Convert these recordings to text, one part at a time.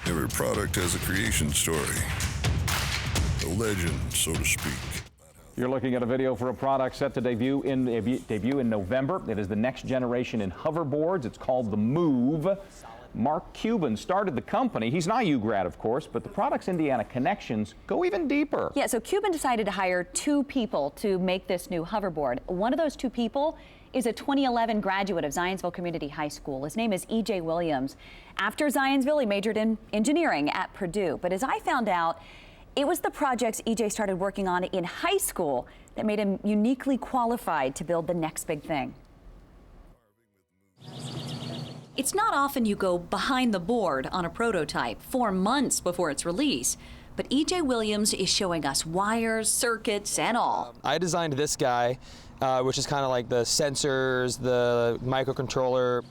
Every product has a creation story, a legend, so to speak. You're looking at a video for a product set to debut in November. It is the next generation in hoverboards. It's called the Move. Mark Cuban started the company. He's an IU grad, of course, but the product's Indiana connections go even deeper. Yeah, so Cuban decided to hire 2 people to make this new hoverboard. One of those 2 people is a 2011 graduate of Zionsville Community High School. His name is E.J. Williams. After Zionsville, he majored in engineering at Purdue. But as I found out, it was the projects E.J. started working on in high school that made him uniquely qualified to build the next big thing. It's not often you go behind the board on a prototype 4 months before its release, but E.J. Williams is showing us wires, circuits, and all. I designed this guy, which is kind of like the sensors, the microcontroller.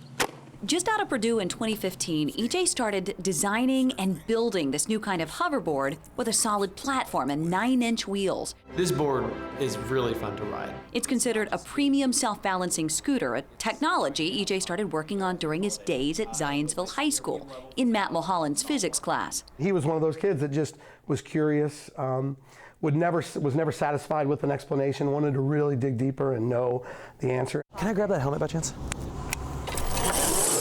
Just out of Purdue in 2015, E.J. started designing and building this new kind of hoverboard with a solid platform and 9-inch wheels. This board is really fun to ride. It's considered a premium self-balancing scooter, a technology E.J. started working on during his days at Zionsville High School in Matt Mulholland's physics class. He was one of those kids that just was curious, was never satisfied with an explanation, wanted to really dig deeper and know the answer. Can I grab that helmet by chance?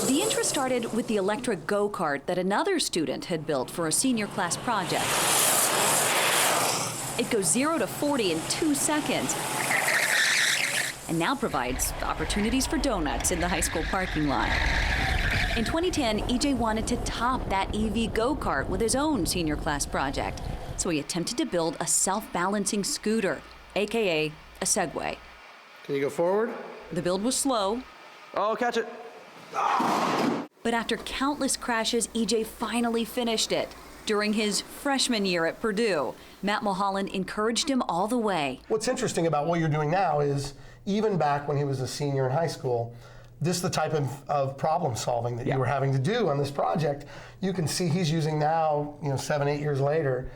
The interest started with the electric go-kart that another student had built for a senior class project. It goes 0 to 40 in 2 seconds and now provides opportunities for donuts in the high school parking lot. In 2010, EJ wanted to top that EV go-kart with his own senior class project, so he attempted to build a self-balancing scooter, aka a Segway. Can you go forward? The build was slow. Oh, catch it. But after countless crashes, EJ finally finished it. During his freshman year at Purdue, Matt Mulholland encouraged him all the way. What's interesting about what you're doing now is, even back when he was a senior in high school, this is the type of problem solving that you were having to do on this project. You can see he's using now, 7, 8 years later,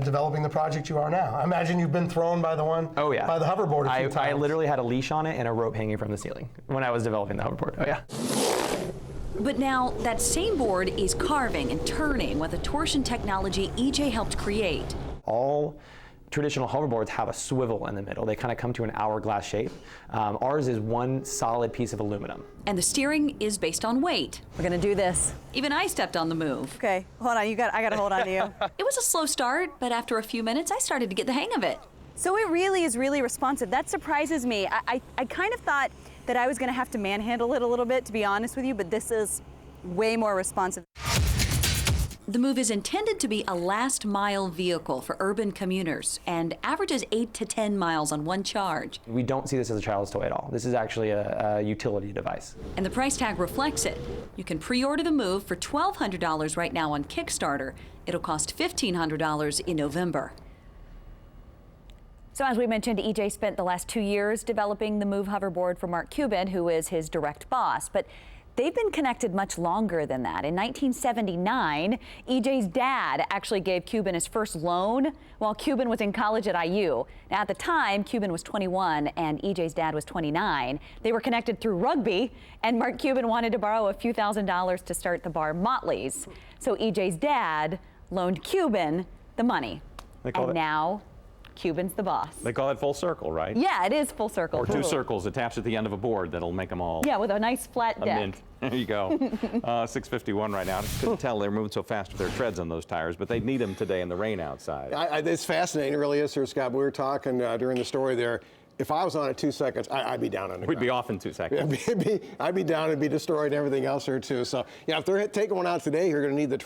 developing the project you are now. I imagine you've been thrown by the by the hoverboard a few times. I literally had a leash on it and a rope hanging from the ceiling when I was developing the hoverboard. Oh yeah. But now that same board is carving and turning with a torsion technology EJ helped create. All traditional hoverboards have a swivel in the middle. They kind of come to an hourglass shape. Ours is one solid piece of aluminum. And the steering is based on weight. We're gonna do this. Even I stepped on the move. Okay, hold on, I gotta hold on to you. It was a slow start, but after a few minutes, I started to get the hang of it. So it really is really responsive. That surprises me. I kind of thought that I was gonna have to manhandle it a little bit, to be honest with you, but this is way more responsive. The Move is intended to be a last-mile vehicle for urban commuters and averages 8 to 10 miles on one charge. We don't see this as a child's toy at all. This is actually a utility device. And the price tag reflects it. You can pre-order the Move for $1,200 right now on Kickstarter. It'll cost $1,500 in November. So as we mentioned, EJ spent the last 2 years developing the Move hoverboard for Mark Cuban, who is his direct boss. But they've been connected much longer than that. In 1979, EJ's dad actually gave Cuban his first loan while Cuban was in college at IU. Now, at the time, Cuban was 21 and EJ's dad was 29. They were connected through rugby, and Mark Cuban wanted to borrow a few $1,000s to start the bar Motley's. So EJ's dad loaned Cuban the money. And now Cuban's the boss. They call it full circle, right? Yeah, it is full circle. Or 2 circles attached at the end of a board that'll make them all. Yeah, with a nice flat deck. Mint. There you go. 6:51 right now. I couldn't tell they were moving so fast with their treads on those tires, but they need them today in the rain outside. It's fascinating, it really is, Sir Scott. We were talking during the story there. If I was on it 2 seconds, I'd be down on the ground. We'd be off in 2 seconds. I'd be down and be destroyed and everything else there too. So, yeah, if they're taking one out today, you're going to need the